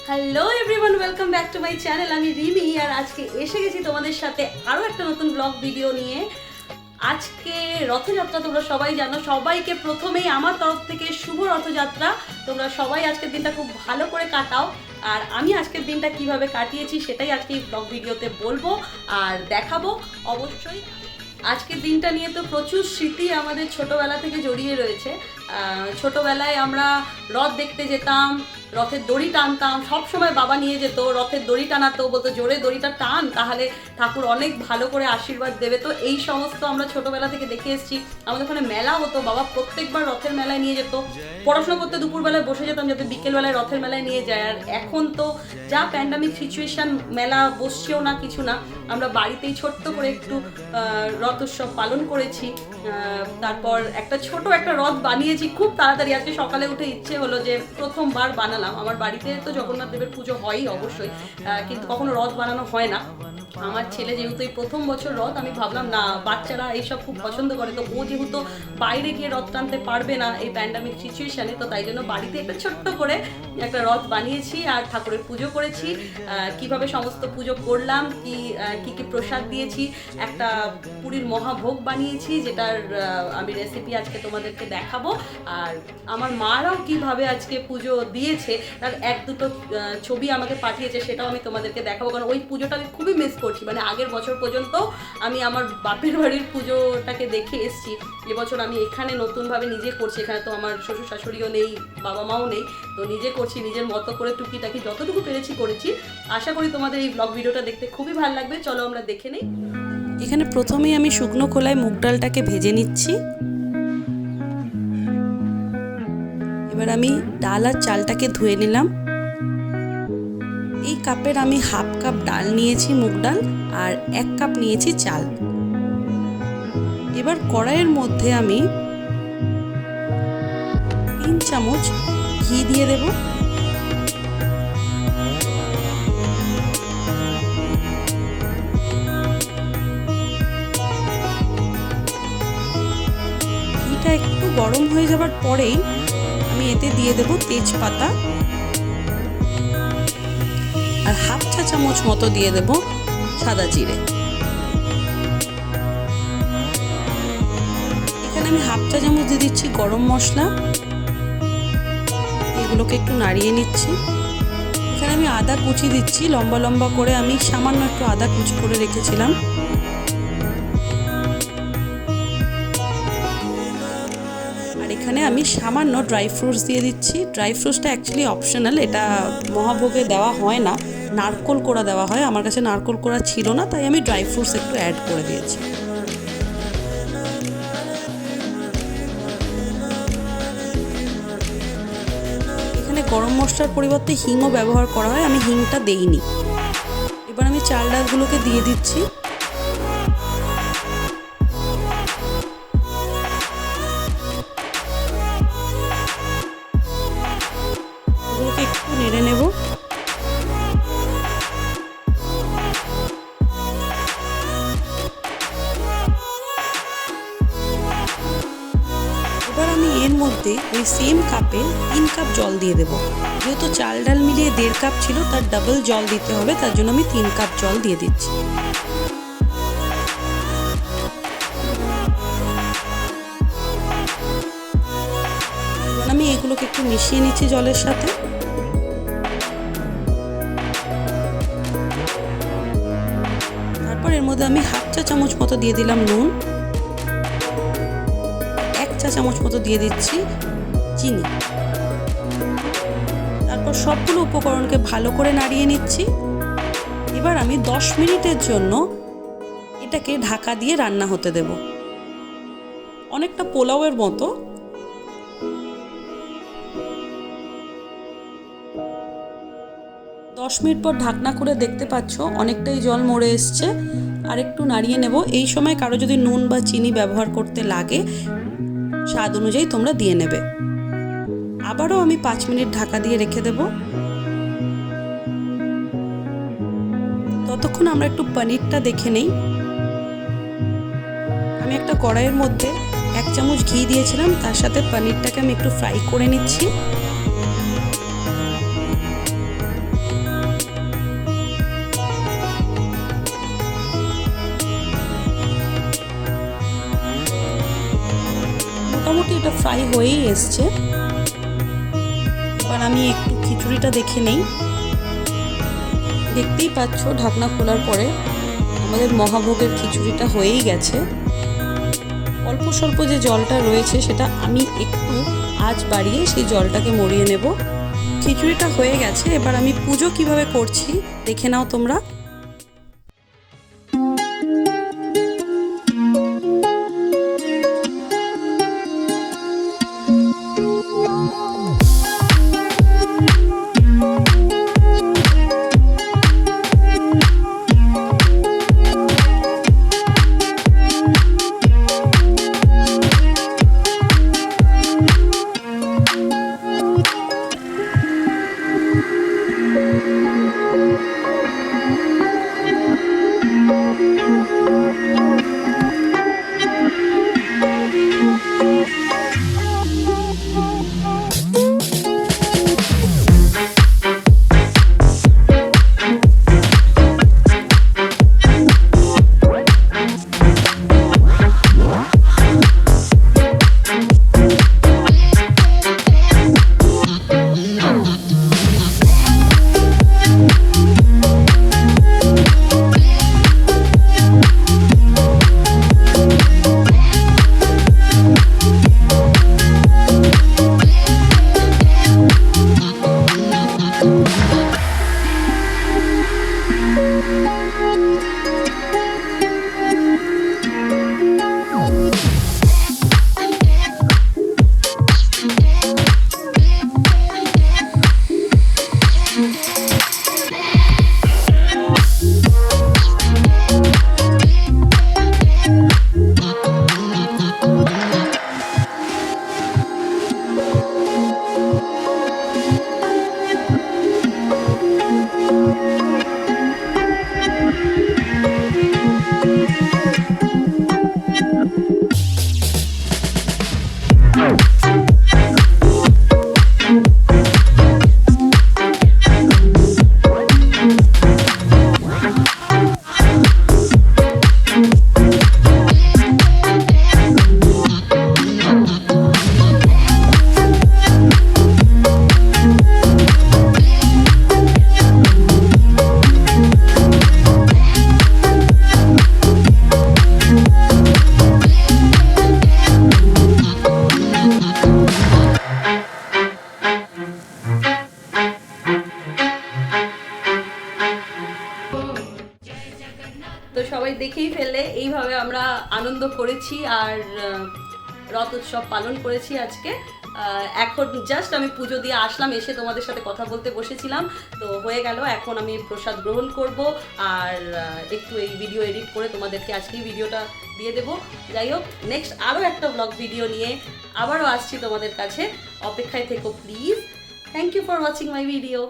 Hello everyone, welcome back to my channel. আমি রিমি আর আজকে এসে গেছি তোমাদের সাথে আরও একটা নতুন ব্লগ ভিডিও নিয়ে। আজকে রথযাত্রা, তোমরা সবাই জানো। সবাইকে প্রথমেই আমার তরফ থেকে শুভ রথযাত্রা। তোমরা সবাই আজকের দিনটা খুব ভালো করে কাটাও। আর আমি আজকের দিনটা কিভাবে কাটিয়েছি সেটাই আজকে এই ব্লগ ভিডিওতে বলবো আর দেখাবো অবশ্যই। আজকের দিনটা নিয়ে তো প্রচুর স্মৃতি আমাদের ছোটবেলা থেকে জড়িয়ে রয়েছে। ছোটবেলায় আমরা রথ দেখতে যেতাম, রথের দড়ি টানতাম, সব সময় বাবা নিয়ে যেত, রথের দড়ি টানাতো, বলতো জোরে দড়িটা টান, তাহলে ঠাকুর অনেক ভালো করে আশীর্বাদ দেবে। তো এই সমস্ত আমরা ছোটবেলা থেকে দেখে এসেছি। আমাদের ওখানে মেলা হতো, বাবা প্রত্যেকবার রথের মেলায় নিয়ে যেত। পড়াশোনা করতে দুপুরবেলায় বসে যেতাম যাতে বিকেলবেলায় রথের মেলায় নিয়ে যায়। আর এখন তো যা প্যান্ডামিক সিচুয়েশান, মেলা বসছেও না, কিছু না। আমরা বাড়িতেই ছোট্ট করে একটু রথ উৎসব পালন করেছি। তারপর একটা ছোট একটা রথ বানিয়েছি খুব তাড়াতাড়ি। আজকে সকালে উঠে ইচ্ছে হলো যে প্রথমবার বানালাম। আমার বাড়িতে তো জগন্নাথ দেবের পুজো হয়ই অবশ্যই, কিন্তু কখনো রথ বানানো হয় না। আমার ছেলে যেহেতু এই প্রথম বছর রথ, আমি ভাবলাম না, বাচ্চারা এইসব খুব পছন্দ করে, তো ও যেহেতু বাইরে গিয়ে রথ টানতে পারবে না এই প্যান্ডামিক সিচুয়েশানে, তো তাই জন্য বাড়িতে একটা ছোট্ট করে একটা রথ বানিয়েছি আর ঠাকুরের পুজো করেছি। কিভাবে সমস্ত পুজো করলাম, কি কি প্রসাদ দিয়েছি, একটা পুরীর মহাভোগ বানিয়েছি, যেটার আমি রেসিপি আজকে তোমাদেরকে দেখাবো। আর আমার মারাও কিভাবে আজকে পুজো দিয়েছে তার এক দুটো ছবি আমাকে পাঠিয়েছে, সেটাও আমি তোমাদেরকে দেখাবো। কারণ ওই পুজোটা আমি খুবই মিস করছি। মানে আগের বছর পর্যন্ত আমি আমার বাপের বাড়ির পুজোটাকে দেখে এসেছি, এবছর আমি এখানে নতুনভাবে নিজে করছি। এখানে তো আমার শ্বশুর শাশুড়িও নেই, বাবা মাও নেই, তো নিজে করছি, নিজের মতো করে টুকিটাকি যতটুকু পেরেছি করেছি। আশা করি তোমাদের এই ব্লগ ভিডিওটা দেখতে খুবই ভালো লাগবে। চলো আমরা দেখে নিই। এখানে প্রথমেই আমি শুকনো খোলায় মুগ ডালটাকে ভেজে নিচ্ছি। এবার আমি ডাল আর চালটাকে ধুয়ে নিলাম। এই কাপের আমি হাফ কাপ ডাল নিয়েছি, মুগ ডাল, আর 1 কাপ নিয়েছি চাল। এবার কড়াইয়ের মধ্যে আমি 3 চামচ ঘি দিয়ে দেব। ঘিটা একটু গরম হয়ে যাবার পরেই আমি এতে দিয়ে দেব তেজপাতা আর হাফ চা চামচ মতো দিয়ে দেব সাদা জিরে। এখানে আমি হাফ চা চামচ দিয়ে দিচ্ছি গরম মশলা। এগুলোকে একটু নাড়িয়ে নিচ্ছি। এখানে আমি আদা কুচি দিচ্ছি, লম্বা লম্বা করে আমি সামান্য একটু আদা কুচি করে রেখেছিলাম। আর এখানে আমি সামান্য ড্রাই ফ্রুটস দিয়ে দিচ্ছি। ড্রাই ফ্রুটসটা অ্যাকচুয়ালি অপশনাল, এটা মহাভোগে দেওয়া হয় না, নারকোল কোড়া দেওয়া হয়। আমার কাছে নারকোল কোড়া ছিল না, তাই আমি ড্রাই ফ্রুটস একটু অ্যাড করে দিয়েছি। এখানে গরম মশলার পরিবর্তে হিংও ব্যবহার করা হয়, আমি হিংটা দেইনি। এবার আমি চাল ডালগুলোকে দিয়ে দিচ্ছি। এগুলোকে একটু নেড়ে নেব। এবার আমি এর মধ্যে ওই সেম কাপে 3 কাপ জল দিয়ে দেব। যেহেতু চাল ডাল মিলিয়ে 1.5 কাপ ছিল, তার ডাবল জল দিতে হবে, তার জন্য আমি 3 কাপ জল দিয়ে দিচ্ছি। এবার আমি এগুলোকে একটু মিশিয়ে নিচ্ছি জলের সাথে। তারপর এর মধ্যে আমি হাফ চা চামচ মতো দিয়ে দিলাম নুন, 1 চা চামচ মতো দিয়ে দিচ্ছি চিনি। তারপর সবগুলো উপকরণকে ভালো করে নাড়িয়ে নিচ্ছি। এবার আমি 10 মিনিটের জন্য এটাকে ঢাকা দিয়ে রান্না হতে দেব, অনেকটা পোলাওয়ের মতো। 10 মিনিট পর ঢাকনা করে দেখতে পাচ্ছ অনেকটাই জল মরে এসছে। আর একটু নাড়িয়ে নেব। এই সময় কারো যদি নুন বা চিনি ব্যবহার করতে লাগে, স্বাদ অনুযায়ী তোমরা দিয়ে নেবে। আবারও আমি 5 মিনিট ঢাকা দিয়ে রেখে দেব। ততক্ষণ আমরা একটু পনিরটা দেখে নেই। আমি একটা কড়াইয়ের মধ্যে 1 চামচ ঘি দিয়েছিলাম, তার সাথে পনিরটাকে আমি একটু ফ্রাই করে নিচ্ছি। প্রায় হয়েই এসছে। এবার আমি একটু খিচুড়িটা দেখে নেই। দেখতেই পাচ্ছ ঢাকনা খোলার পরে আমাদের মহাভোগের খিচুড়িটা হয়েই গেছে। অল্প স্বল্প যে জলটা রয়েছে সেটা আমি একটু আঁচ বাড়িয়ে সেই জলটাকে মরিয়ে নেব। খিচুড়িটা হয়ে গেছে, এবার আমি পুজো কিভাবে করছি দেখে নাও তোমরা। তো সবাই দেখেই ফেললে এইভাবে আমরা আনন্দ করেছি আর রথ উৎসব পালন করেছি আজকে। এখন জাস্ট আমি পুজো দিয়ে আসলাম, এসে তোমাদের সাথে কথা বলতে বসেছিলাম, তো হয়ে গেল। এখন আমি প্রসাদ গ্রহণ করব আর একটু এই ভিডিও এডিট করে তোমাদেরকে আজকেই ভিডিওটা দিয়ে দেবো। যাই হোক, নেক্সট আরও একটা ব্লগ ভিডিও নিয়ে আবারও আসছি তোমাদের কাছে, অপেক্ষায় থেকো please. Thank you for watching my video.